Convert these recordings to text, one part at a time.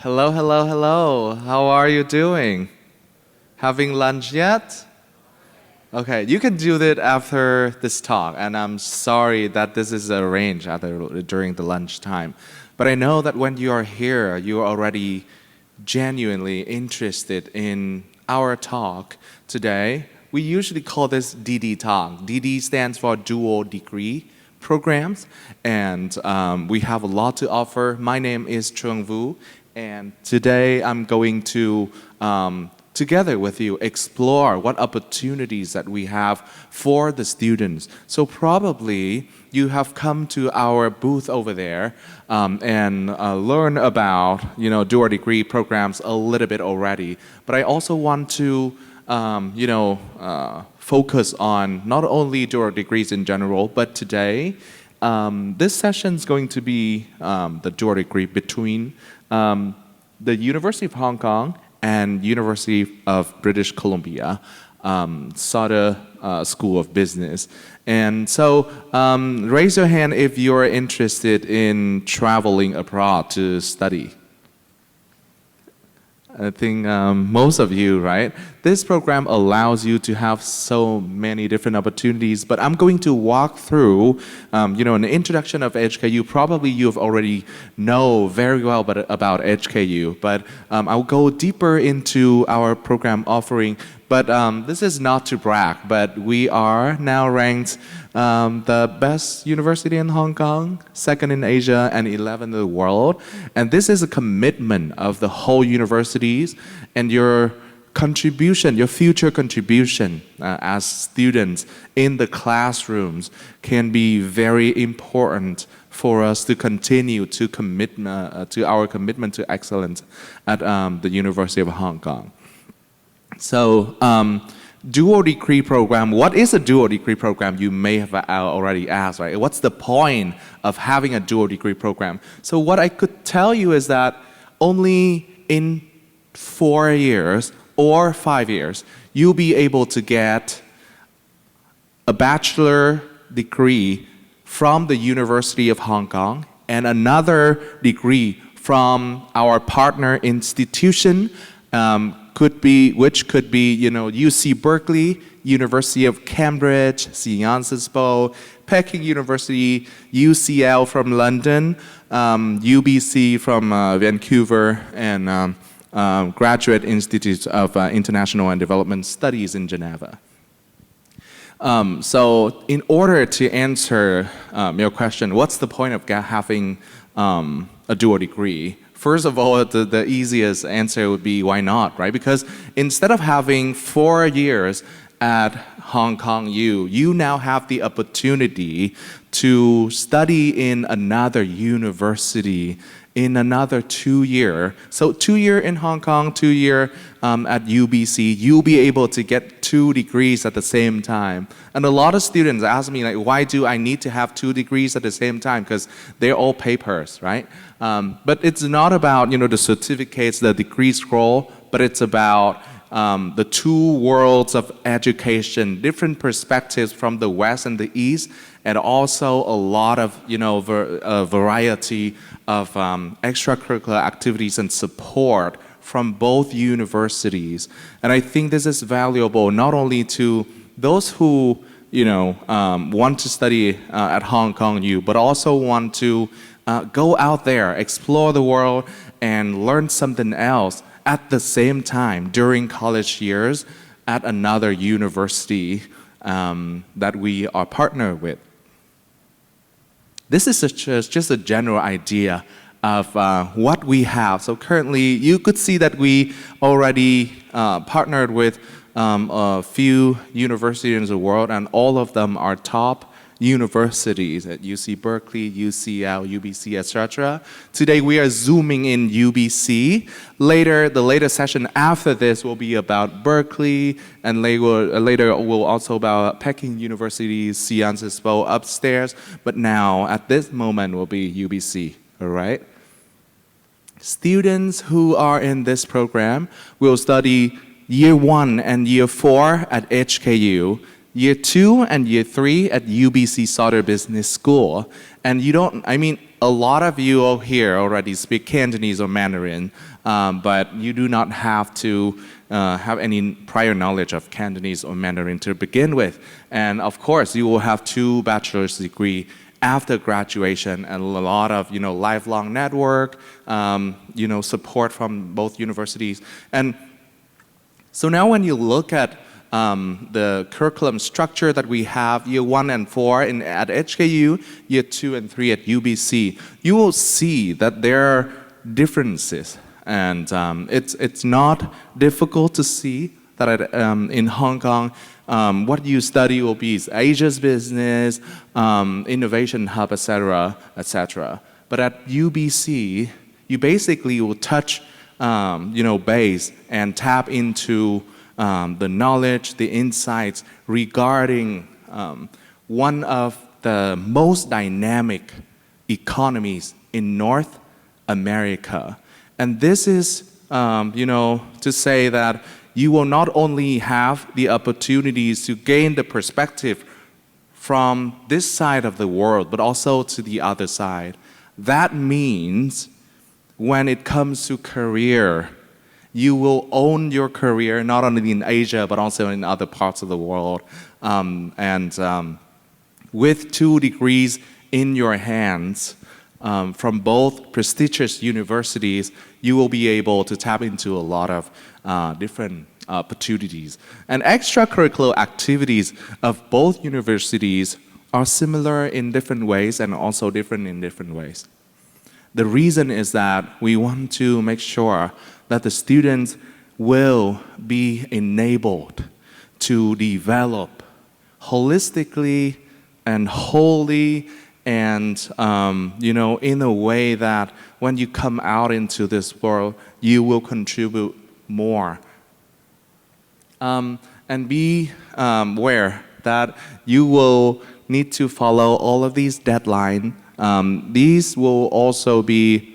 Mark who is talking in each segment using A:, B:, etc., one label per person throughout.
A: Hello, hello, hello. How are you doing? Having lunch yet? Okay, you can do that after this talk, and I'm sorry that this is arranged during the lunch time. But I know that when you are here, you are already genuinely interested in our talk today. We usually call this DD talk. DD stands for dual degree programs, and we have a lot to offer. My name is Trung Vu, and today I'm going to together with you explore what opportunities that we have for the students. So probably you have come to our booth over there and learn about dual degree programs a little bit already. But I also want to focus on not only dual degrees in general, but today this session is going to be the dual degree between the University of Hong Kong and University of British Columbia, Sauder School of Business. And so raise your hand if you're interested in traveling abroad to study. I think most of you, right? This program allows you to have so many different opportunities, but I'm going to walk through, an introduction of HKU. Probably you've already know very well about HKU, but I'll go deeper into our program offering. But this is not to brag, but we are now ranked the best university in Hong Kong, second in Asia, and 11th in the world. And this is a commitment of the whole universities, and your contribution, your future contribution as students in the classrooms can be very important for us to continue to our commitment to excellence at the University of Hong Kong. So, dual degree program, what is a dual degree program? You may have already asked, right? What's the point of having a dual degree program? So what I could tell you is that only in 4 years or 5 years, you'll be able to get a bachelor degree from the University of Hong Kong and another degree from our partner institution, which could be UC Berkeley, University of Cambridge, Sciences Po, Peking University, UCL from London, UBC from Vancouver, and Graduate Institute of International and Development Studies in Geneva. So in order to answer your question, what's the point of having a dual degree? First of all, the easiest answer would be why not, right? Because instead of having 4 years at Hong Kong U, you now have the opportunity to study in another university in another 2 year. So 2 year in Hong Kong, 2 year at UBC, you'll be able to get 2 degrees at the same time. And a lot of students ask me, like, why do I need to have 2 degrees at the same time? Because they're all papers, right? But it's not about, the certificates, the degree scroll, but it's about the 2 worlds of education, different perspectives from the West and the East, and also a lot of, variety of extracurricular activities and support from both universities. And I think this is valuable not only to those who, want to study at Hong Kong U, but also want to go out there, explore the world, and learn something else at the same time during college years at another university that we are partnered with. This is just a general idea of what we have. So currently, you could see that we already partnered with a few universities in the world, and all of them are top universities at UC Berkeley, UCL, UBC, etc. Today we are zooming in UBC. The later session after this will be about Berkeley, and later will also about Peking University, Sciences Po upstairs. But now at this moment will be UBC. All right. Students who are in this program will study year 1 and year 4 at HKU. year 2 and year 3 at UBC Sauder Business School. And you don't, I mean, a lot of you here already speak Cantonese or Mandarin, but you do not have to have any prior knowledge of Cantonese or Mandarin to begin with. And of course, you will have 2 bachelor's degree after graduation and a lot of, lifelong network, support from both universities. And so now when you look at the curriculum structure that we have, year 1 and 4 at HKU, year 2 and 3 at UBC, you will see that there are differences. And it's not difficult to see that in Hong Kong, what you study will be Asia's business, innovation hub, etc., etc. But at UBC, you basically will touch, base and tap into the knowledge, the insights regarding one of the most dynamic economies in North America. And this is, to say that you will not only have the opportunities to gain the perspective from this side of the world, but also to the other side. That means when it comes to career, you will own your career not only in Asia, but also in other parts of the world. With 2 degrees in your hands, from both prestigious universities, you will be able to tap into a lot of different opportunities. And extracurricular activities of both universities are similar in different ways and also different in different ways. The reason is that we want to make sure that the students will be enabled to develop holistically and wholly and, in a way that when you come out into this world, you will contribute more. And be aware that you will need to follow all of these deadlines. These will also be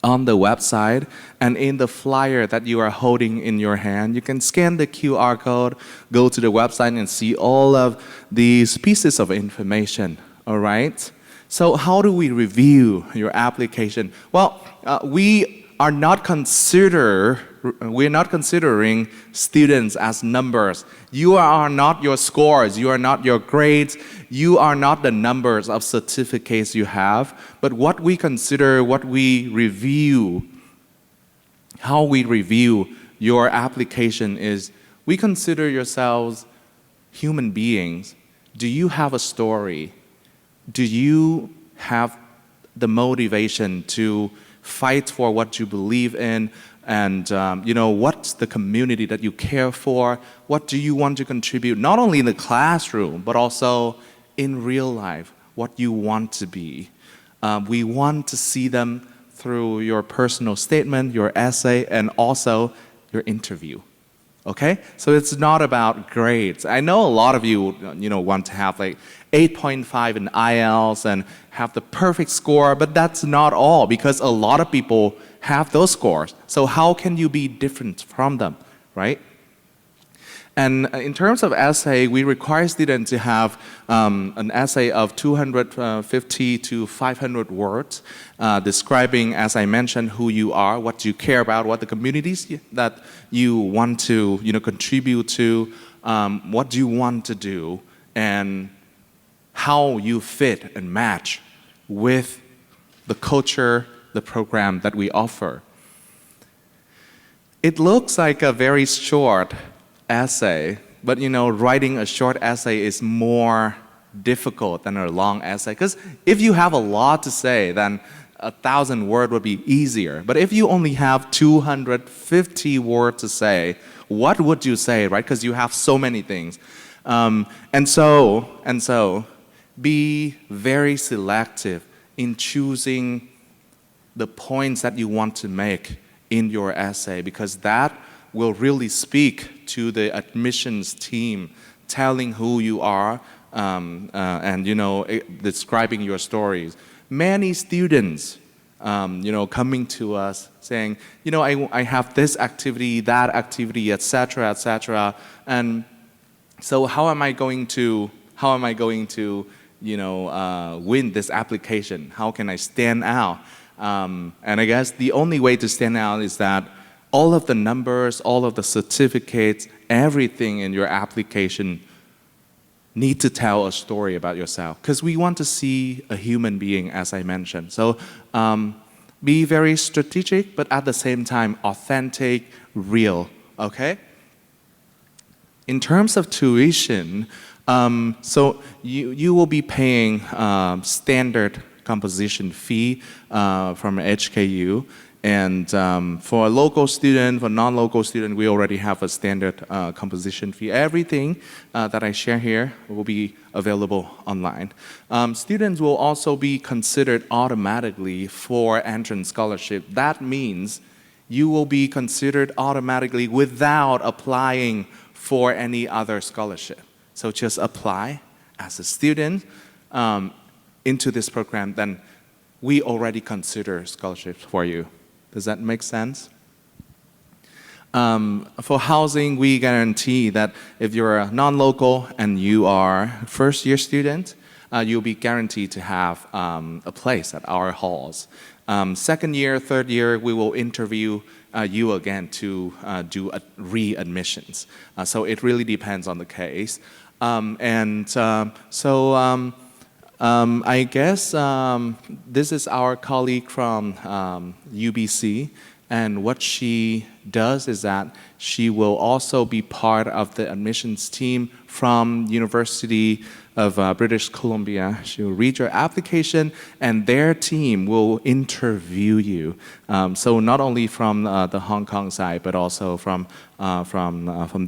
A: on the website and in the flyer that you are holding in your hand. You can scan the QR code, go to the website and see all of these pieces of information, all right? So how do we review your application? Well, we're not considering students as numbers. You are not your scores, you are not your grades, you are not the numbers of certificates you have, but what we consider, what we review, how we review your application is we consider yourselves human beings. Do you have a story? Do you have the motivation to fight for what you believe in? And what's the community that you care for? What do you want to contribute, not only in the classroom, but also in real life, what you want to be? We want to see them through your personal statement, your essay, and also your interview. Okay? So it's not about grades. I know a lot of you, want to have like 8.5 in IELTS and have the perfect score, but that's not all because a lot of people have those scores. So how can you be different from them, right? And in terms of essay, we require students to have an essay of 250 to 500 words, describing, as I mentioned, who you are, what you care about, what the communities that you want to contribute to, what you want to do, and how you fit and match with the culture, the program that we offer. It looks like a very short essay, but writing a short essay is more difficult than a long essay. Because if you have a lot to say, then 1,000 words would be easier. But if you only have 250 words to say, what would you say, right? Because you have so many things. And so, be very selective in choosing the points that you want to make in your essay, because that will really speak to the admissions team, telling who you are and describing your stories. Many students, coming to us saying, I have this activity, that activity, etc., etc., and So how am I going to win this application? How can I stand out? And I guess the only way to stand out is that all of the numbers, all of the certificates, everything in your application need to tell a story about yourself, because we want to see a human being, as I mentioned. So be very strategic, but at the same time authentic, real. Okay. In terms of tuition, so you will be paying standard composition fee from HKU. And for a local student, for non-local student, we already have a standard composition fee. Everything that I share here will be available online. Students will also be considered automatically for entrance scholarship. That means you will be considered automatically without applying for any other scholarship. So just apply as a student into this program, then we already consider scholarships for you. Does that make sense? For housing, we guarantee that if you're a non-local and you are a first-year student, you'll be guaranteed to have a place at our halls. Second year, third year, we will interview you again to do readmissions. So it really depends on the case. I guess this is our colleague from UBC, and what she does is that she will also be part of the admissions team from University of British Columbia. She will read your application, and their team will interview you. So not only from the Hong Kong side, but also from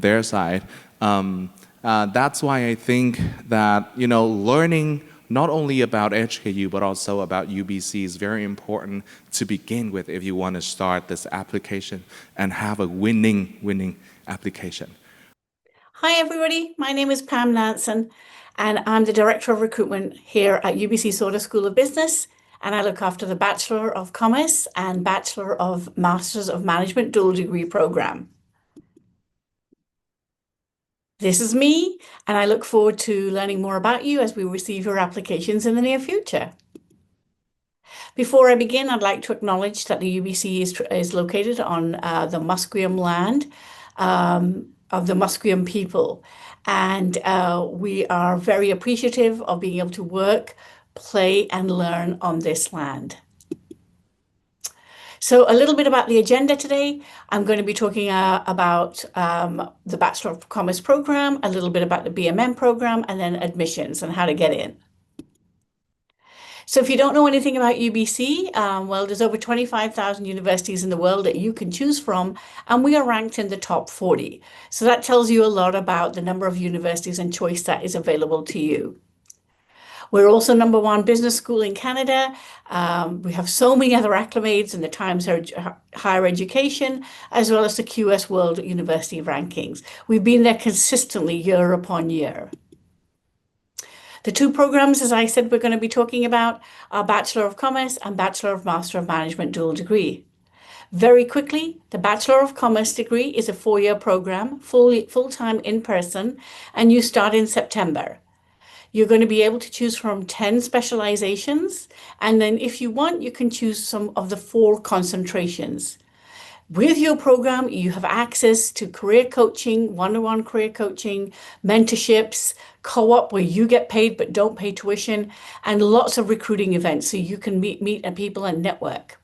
A: their side. That's why I think that learning not only about HKU, but also about UBC is very important to begin with if you want to start this application and have a winning application.
B: Hi everybody, my name is Pam Nansen and I'm the Director of Recruitment here at UBC Sauder School of Business, and I look after the Bachelor of Commerce and Bachelor of Masters of Management dual degree program. This is me, and I look forward to learning more about you as we receive your applications in the near future. Before I begin, I'd like to acknowledge that the UBC is located on the Musqueam land of the Musqueam people. And we are very appreciative of being able to work, play, and learn on this land. So a little bit about the agenda today. I'm going to be talking about the Bachelor of Commerce program, a little bit about the BMM program, and then admissions and how to get in. So if you don't know anything about UBC, well, there's over 25,000 universities in the world that you can choose from, and we are ranked in the top 40. So that tells you a lot about the number of universities and choice that is available to you. We're also #1 business school in Canada. We have so many other acclamations in the Times Higher Education, as well as the QS World University Rankings. We've been there consistently year upon year. The two programs, as I said, we're going to be talking about are Bachelor of Commerce and Bachelor of Master of Management dual degree. Very quickly, the Bachelor of Commerce degree is a 4-year program, full-time in person, and you start in September. You're going to be able to choose from 10 specializations, and then if you want, you can choose some of the 4 concentrations. With your program, you have access to career coaching, one-on-one career coaching, mentorships, co-op where you get paid but don't pay tuition, and lots of recruiting events so you can meet people and network.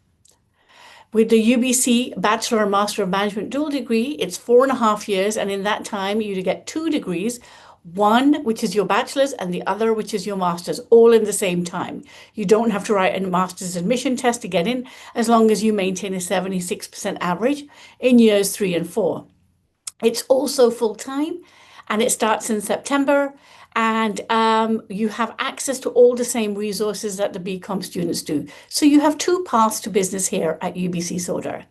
B: With the UBC Bachelor and Master of Management dual degree, it's 4.5 years, and in that time you get 2 degrees, one which is your bachelor's and the other which is your master's, all in the same time. You don't have to write a master's admission test to get in, as long as you maintain a 76% average in years 3 and 4. It's also full-time, and it starts in September, and you have access to all the same resources that the BCom students do. So you have 2 paths to business here at UBC Sauder.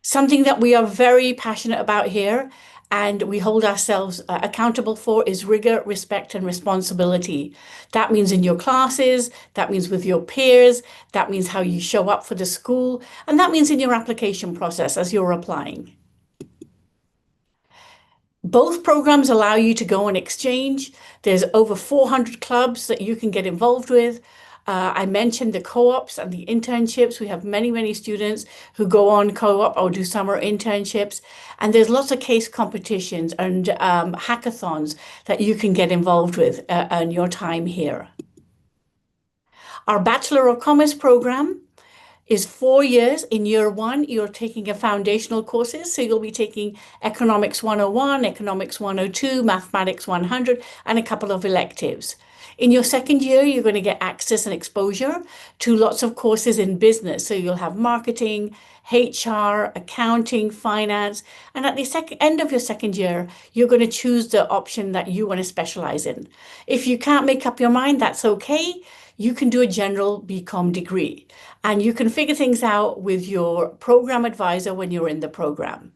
B: Something that we are very passionate about here and we hold ourselves accountable for is rigor, respect, and responsibility. That means in your classes, that means with your peers, that means how you show up for the school, and that means in your application process as you're applying. Both programs allow you to go on exchange. There's over 400 clubs that you can get involved with. I mentioned the co-ops and the internships. We have many, many students who go on co-op or do summer internships. And there's lots of case competitions and hackathons that you can get involved with in your time here. Our Bachelor of Commerce program is 4 years. In year one, you're taking a foundational courses. So you'll be taking Economics 101, Economics 102, Mathematics 100, and a couple of electives. In your second year, you're going to get access and exposure to lots of courses in business. So you'll have marketing, HR, accounting, finance. And at the end of your second year, you're going to choose the option that you want to specialize in. If you can't make up your mind, that's okay. You can do a general BCom degree, and you can figure things out with your program advisor when you're in the program.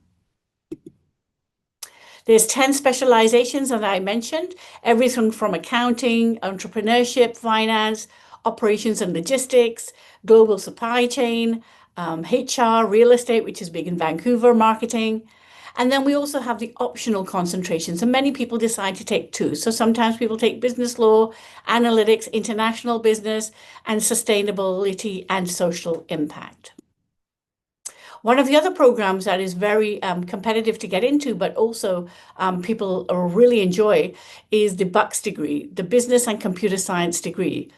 B: There's 10 specializations that I mentioned, everything from accounting, entrepreneurship, finance, operations and logistics, global supply chain, HR, real estate, which is big in Vancouver, marketing. And then we also have the optional concentrations, and many people decide to take two. So sometimes people take business law, analytics, international business, and sustainability and social impact. One of the other programs that is very competitive to get into, but also people really enjoy, is the BUCS degree, the Business and Computer Science degree.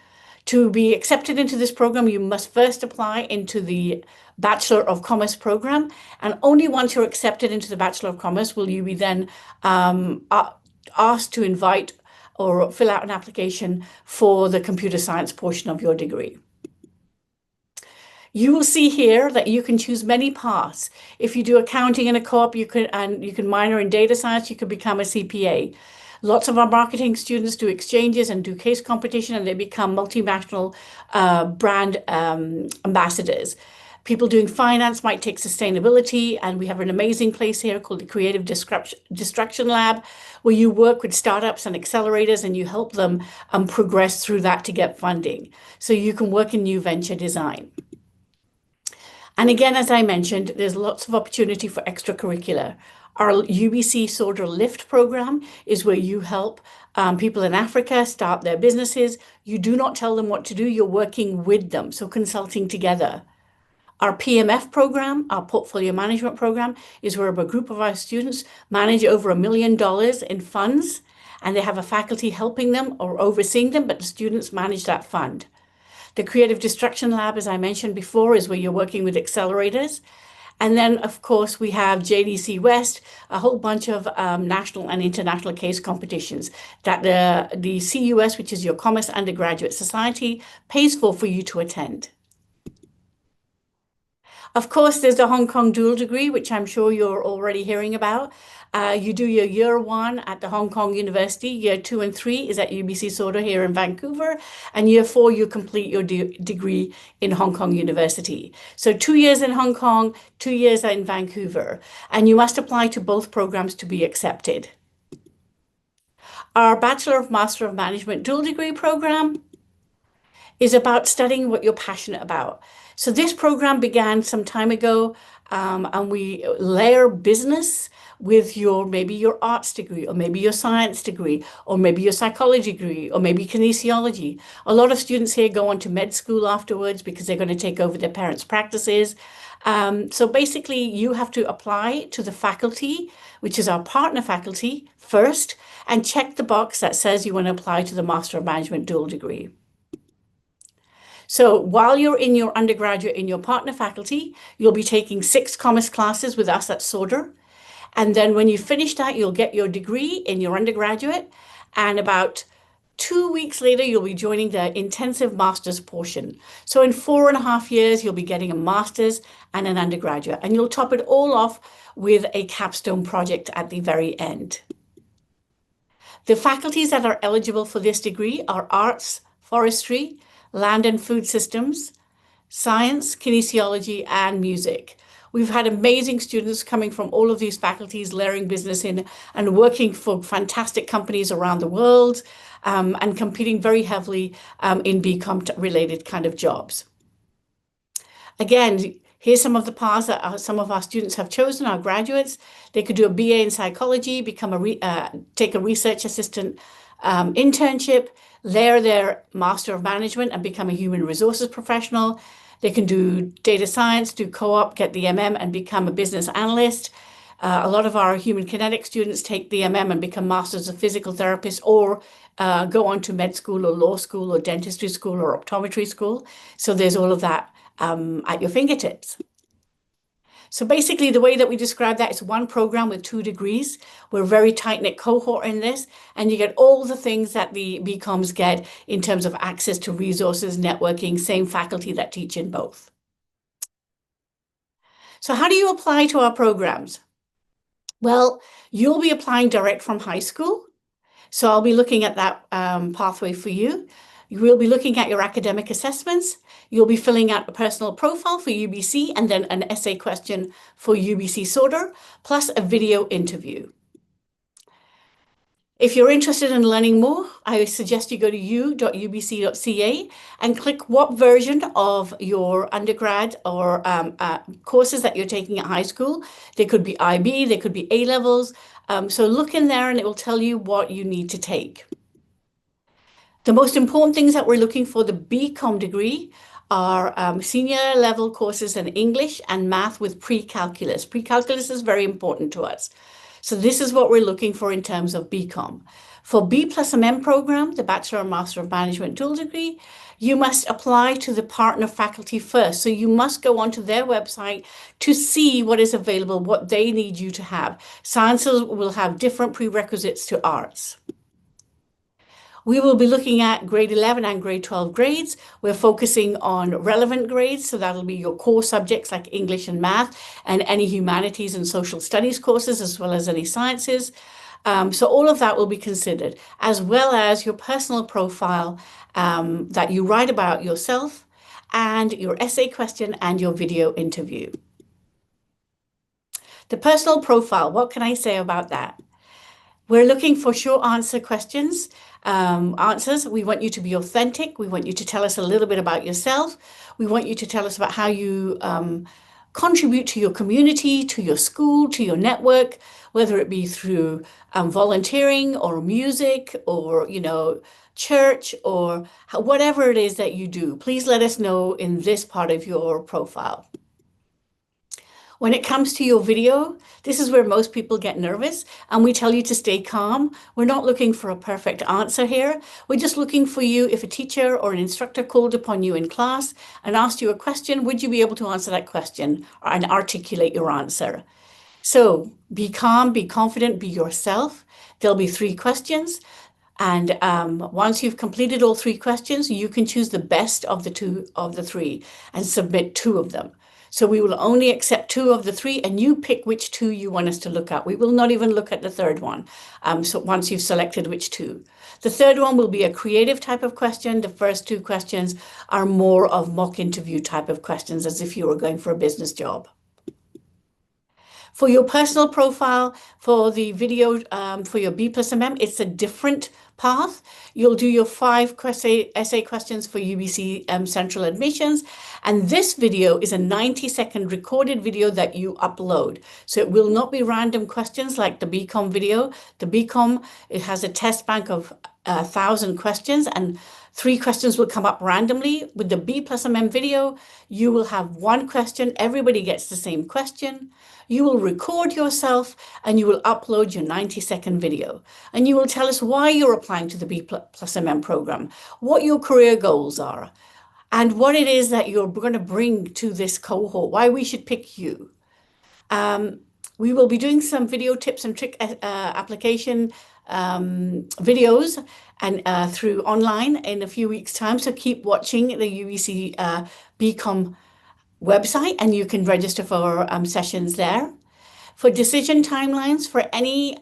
B: To be accepted into this program, you must first apply into the Bachelor of Commerce program, and only once you're accepted into the Bachelor of Commerce will you be then asked to invite or fill out an application for the computer science portion of your degree. You will see here that you can choose many paths. If you do accounting in a co-op, you can minor in data science, you could become a CPA. Lots of our marketing students do exchanges and do case competition, and they become multinational brand ambassadors. People doing finance might take sustainability, and we have an amazing place here called the Creative Destruction Lab, where you work with startups and accelerators and you help them progress through that to get funding. So you can work in new venture design. And again, as I mentioned, there's lots of opportunity for extracurricular. Our UBC Sauder Lift program is where you help people in Africa start their businesses. You do not tell them what to do, you're working with them, so consulting together. Our PMF program, our portfolio management program, is where a group of our students manage over $1 million in funds, and they have a faculty helping them or overseeing them, but the students manage that fund. The Creative Destruction Lab, as I mentioned before, is where you're working with accelerators. And then, of course, we have JDC West, a whole bunch of national and international case competitions that the CUS, which is your Commerce Undergraduate Society, pays for you to attend. Of course, there's the Hong Kong dual degree, which I'm sure you're already hearing about. You do your year one at the Hong Kong University, year 2 and 3 is at UBC Sauder here in Vancouver, and year 4 you complete your degree in Hong Kong University. So 2 years in Hong Kong, 2 years in Vancouver, and you must apply to both programs to be accepted. Our Bachelor of Master of Management dual degree program is about studying what you're passionate about. So this program began some time ago, and we layer business with maybe your arts degree, or maybe your science degree, or maybe your psychology degree, or maybe kinesiology. A lot of students here go on to med school afterwards because they're going to take over their parents' practices. So basically, you have to apply to the faculty, which is our partner faculty, first, and check the box that says you want to apply to the Master of Management dual degree. So while you're in your undergraduate in your partner faculty, you'll be taking 6 commerce classes with us at Sauder. And then when you finish that, you'll get your degree in your undergraduate. And about 2 weeks later, you'll be joining the intensive master's portion. So in 4.5 years, you'll be getting a master's and an undergraduate. And you'll top it all off with a capstone project at the very end. The faculties that are eligible for this degree are arts, forestry, land and food systems, science, kinesiology, and music. We've had amazing students coming from all of these faculties, layering business in and working for fantastic companies around the world, and competing very heavily in BCom related kind of jobs. Again, Here's some of the paths that some of our students have chosen, our graduates. They could do a BA in psychology, take a research assistant internship, layer their Master of Management and become a human resources professional. They can do data science, do co-op, get the MM and become a business analyst. A lot of our human kinetics students take the MM and become Masters of Physical Therapists, or go on to med school or law school or dentistry school or optometry school. So there's all of that at your fingertips. So basically the way that we describe that is one program with 2 degrees. We're a very tight-knit cohort in this, and you get all the things that the BComs get in terms of access to resources, networking, same faculty that teach in both. So how do you apply to our programs? Well, you'll be applying direct from high school. So I'll be looking at that pathway for you. You will be looking at your academic assessments. You'll be filling out a personal profile for UBC and then an essay question for UBC Sauder, plus a video interview. If you're interested in learning more, I suggest you go to u.ubc.ca and click what version of your undergrad or courses that you're taking at high school. They could be IB, they could be A-levels. So look in there and it will tell you what you need to take. The most important things that we're looking for the BCom degree are senior level courses in English and math with pre-calculus. Pre-calculus is very important to us. So this is what we're looking for in terms of BCom. For B+MM program, the Bachelor and Master of Management dual degree, you must apply to the partner faculty first. So you must go onto their website to see what is available, what they need you to have. Sciences will have different prerequisites to arts. We will be looking at grade 11 and grade 12 grades. We're focusing on relevant grades, so that'll be your core subjects like English and math, and any humanities and social studies courses, as well as any sciences. So all of that will be considered, as well as your personal profile that you write about yourself, and your essay question and your video interview. The personal profile, what can I say about that? We're looking for short answer questions, answers. We want you to be authentic. We want you to tell us a little bit about yourself. We want you to tell us about how you contribute to your community, to your school, to your network, whether it be through volunteering or music or, church or whatever it is that you do. Please let us know in this part of your profile. When it comes to your video, this is where most people get nervous and we tell you to stay calm. We're not looking for a perfect answer here. We're just looking for you, if a teacher or an instructor called upon you in class and asked you a question, would you be able to answer that question and articulate your answer? So be calm, be confident, be yourself. There'll be 3 questions. And once you've completed all 3 questions, you can choose the best of the 3 and submit 2 of them. So we will only accept 2 of the 3 and you pick which 2 you want us to look at. We will not even look at the 3rd one. So once you've selected which 2. The 3rd one will be a creative type of question. The first 2 questions are more of mock interview type of questions, as if you were going for a business job. For your personal profile, for the video, for your B+MM, it's a different path. You'll do your 5 essay questions for UBC Central Admissions. And this video is a 90-second recorded video that you upload. So it will not be random questions like the BCom video. The BCom, it has a test bank of 1,000 questions and 3 questions will come up randomly. With the B+MM video, you will have 1 question. Everybody gets the same question. You will record yourself and you will upload your 90-second video. And you will tell us why you're applying to the B+MM program, what your career goals are, and what it is that you're going to bring to this cohort, why we should pick you. We will be doing some video tips and trick application videos and through online in a few weeks' time. So keep watching the UBC BCom website and you can register for sessions there. For decision timelines for any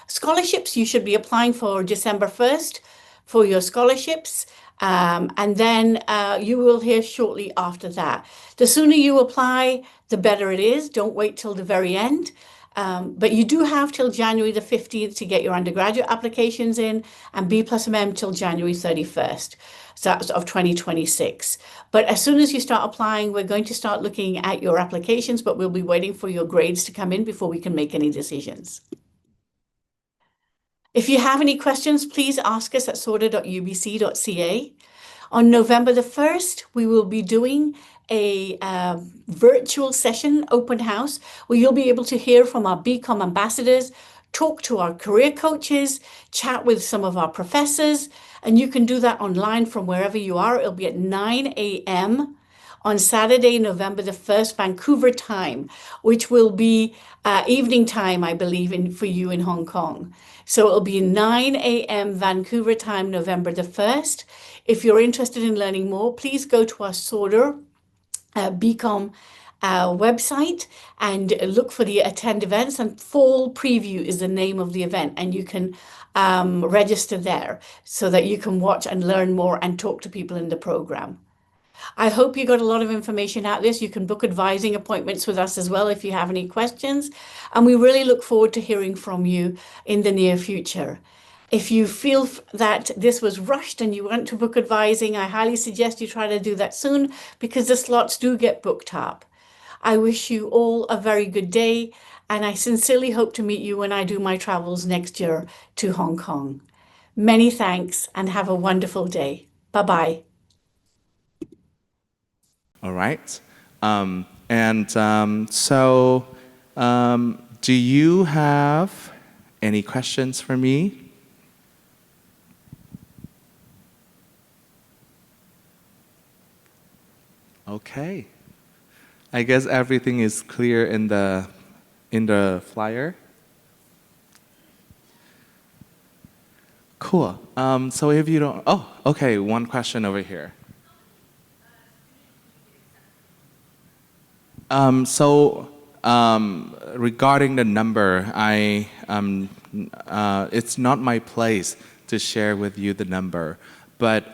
B: scholarships, you should be applying for December 1st for your scholarships. And then you will hear shortly after that. The sooner you apply, the better it is. Don't wait till the very end. But you do have till January the 15th to get your undergraduate applications in, and B plus MM till January 31st. So that's of 2026. But as soon as you start applying, we're going to start looking at your applications, but we'll be waiting for your grades to come in before we can make any decisions. If you have any questions, please ask us at sauder.ubc.ca. On November the 1st, we will be doing a virtual session, open house, where you'll be able to hear from our BCom ambassadors, talk to our career coaches, chat with some of our professors, and you can do that online from wherever you are. It'll be at 9 a.m. on Saturday, November the 1st, Vancouver time, which will be evening time, I believe, for you in Hong Kong. So it'll be 9 a.m. Vancouver time, November the 1st. If you're interested in learning more, please go to our Sauder BCom website and look for the attend events, and Fall Preview is the name of the event, and you can register there so that you can watch and learn more and talk to people in the program. I hope you got a lot of information out of this. You can book advising appointments with us as well if you have any questions. And we really look forward to hearing from you in the near future. If you feel that this was rushed and you want to book advising, I highly suggest you try to do that soon, because the slots do get booked up. I wish you all a very good day, and I sincerely hope to meet you when I do my travels next year to Hong Kong. Many thanks and have a wonderful day. Bye-bye.
A: All right. Do you have any questions for me? Okay. I guess everything is clear in the flyer. Cool. So if you don't, oh, okay, one question over here. Regarding the number, it's not my place to share with you the number, but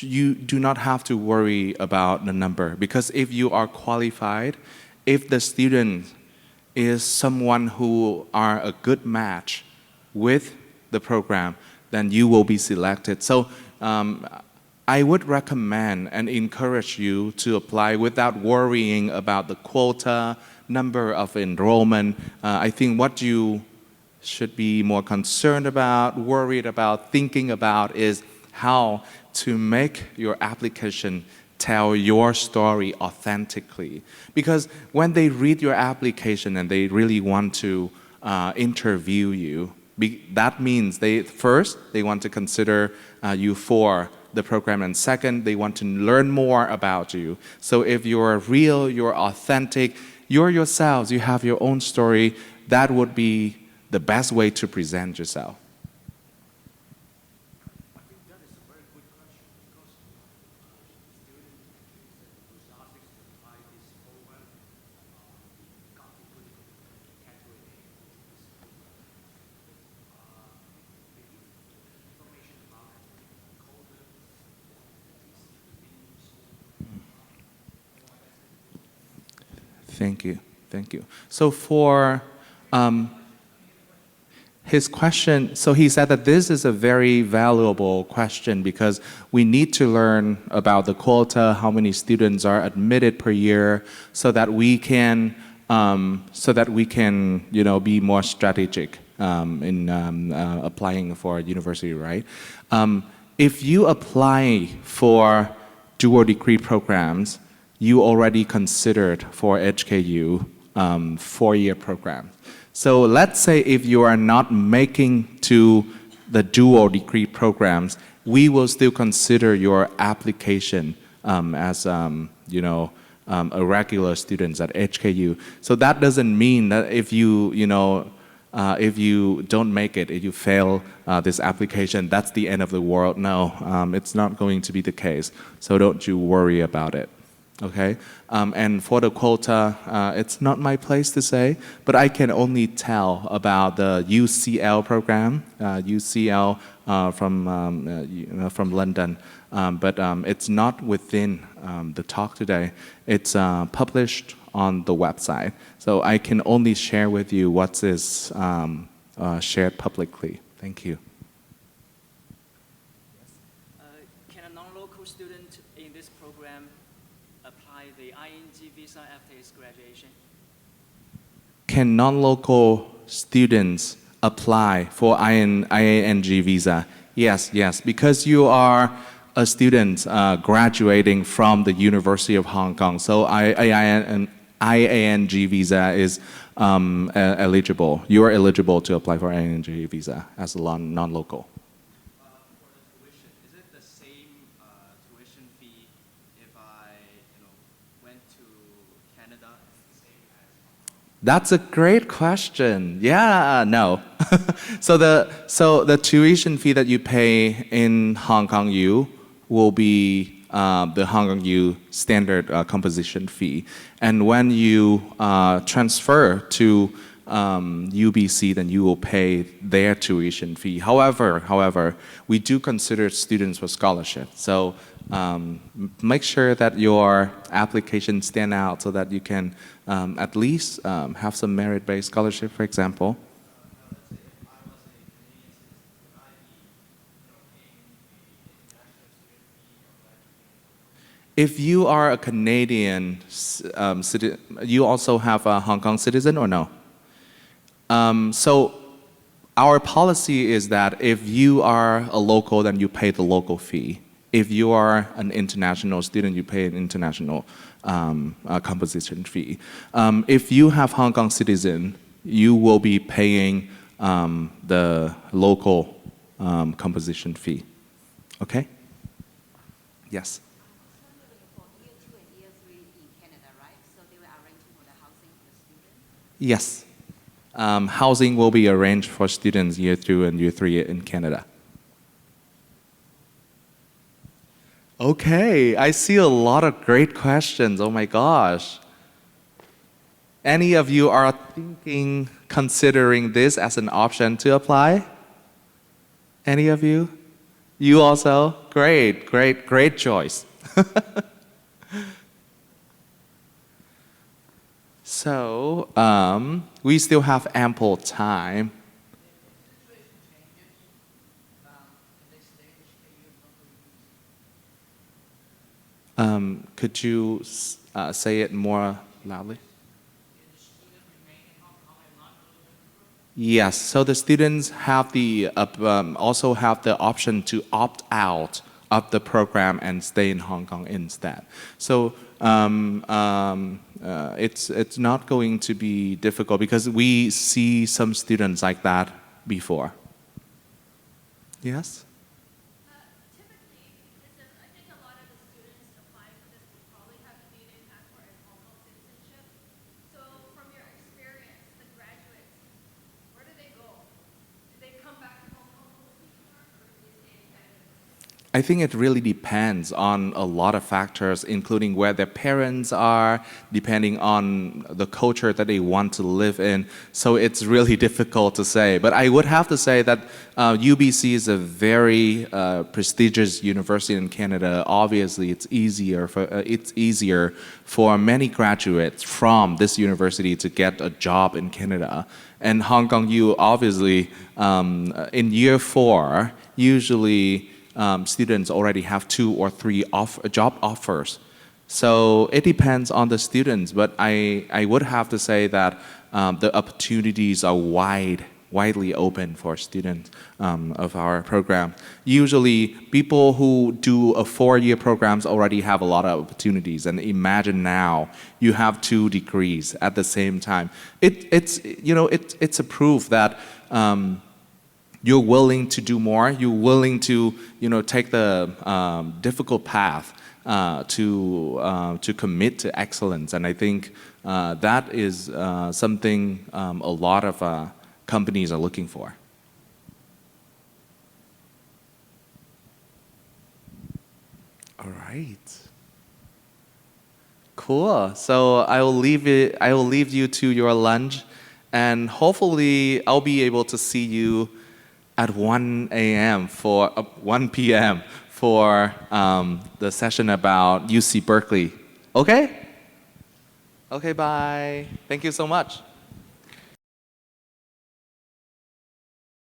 A: you do not have to worry about the number, because if you are qualified, if the student is someone who are a good match with the program, then you will be selected. So I would recommend and encourage you to apply without worrying about the quota, number of enrollment. I think what you should be more concerned about, worried about, thinking about is how to make your application tell your story authentically. Because when they read your application and they really want to interview you, that means they want to consider you for the program, and second, they want to learn more about you. So if you're real, you're authentic, you're yourselves, you have your own story, that would be the best way to present yourself.
C: I think that is a very good question, because students who's asked to apply this program got a good category A. Information about coders,
A: Thank you. Thank you. So for his question, so he said that this is a very valuable question, because we need to learn about the quota, how many students are admitted per year, so that we can be more strategic in applying for a university, right? If you apply for dual degree programs, you already considered for HKU 4-year program. So let's say if you are not making to the dual degree programs, we will still consider your application as a regular student at HKU. So that doesn't mean that if you don't make it, if you fail this application, that's the end of the world. No, it's not going to be the case. So don't you worry about it. Okay, and for the quota, it's not my place to say, but I can only tell about the UCL program. UCL from London, but it's not within the talk today. It's published on the website, so I can only share with you what is shared publicly. Thank you.
D: Can a non-local student in this program apply the ING visa after his graduation?
A: Can non-local students apply for ING visa? Yes, because you are a student graduating from the University of Hong Kong. So ING visa is eligible. You are eligible to apply for ING visa as a non-local.
E: For the tuition, is it the same tuition fee if I, went to Canada? Same as
A: That's a great question. Yeah, no. So the tuition fee that you pay in Hong Kong U will be the Hong Kong U standard composition fee. And when you transfer to UBC, then you will pay their tuition fee. However, we do consider students for scholarship. So make sure that your application stand out so that you can at least have some merit-based scholarship, for example. If you are a Canadian citizen, you also have a Hong Kong citizen or no? So our policy is that if you are a local, then you pay the local fee. If you are an international student, you pay an international composition fee. If you have Hong Kong citizen, you will be paying the local composition fee. Okay? Yes.
F: For year 2 and year 3 in Canada, right? So they were arranging for the housing for the students?
A: Yes. Housing will be arranged for students year 2 and year 3 in Canada. Okay, I see a lot of great questions. Oh my gosh. Any of you are thinking, considering this as an option to apply? Any of you? You also? Great choice. So, we still have ample time. Could you say it more loudly? Yes, so the students have the also have the option to opt out of the program and stay in Hong Kong instead. So it's not going to be difficult because we see some students like that before. Yes?
G: Typically, because I think a lot of the students applying for this will probably have Canadian passport and Hong Kong citizenship. So from your experience, the graduates, where do they go? Do they come back to Hong Kong or do they stay in Canada?
A: I think it really depends on a lot of factors, including where their parents are, depending on the culture that they want to live in. So it's really difficult to say. But I would have to say that UBC is a very prestigious university in Canada. Obviously, it's easier for many graduates from this university to get a job in Canada. And Hong Kong U, obviously, in year 4, usually students already have 2 or 3 job offers. So it depends on the students, but I would have to say that the opportunities are widely open for students of our program. Usually people who do a 4-year programs already have a lot of opportunities, and imagine now you have 2 degrees at the same time. It's a proof that you're willing to do more. You're willing to, take the difficult path to commit to excellence. And I think that is something a lot of companies are looking for. All right. Cool. So I will leave you to your lunch, and hopefully I'll be able to see you at 1 a.m. for 1 p.m. for the session about UC Berkeley. Okay? Okay, bye. Thank you so much.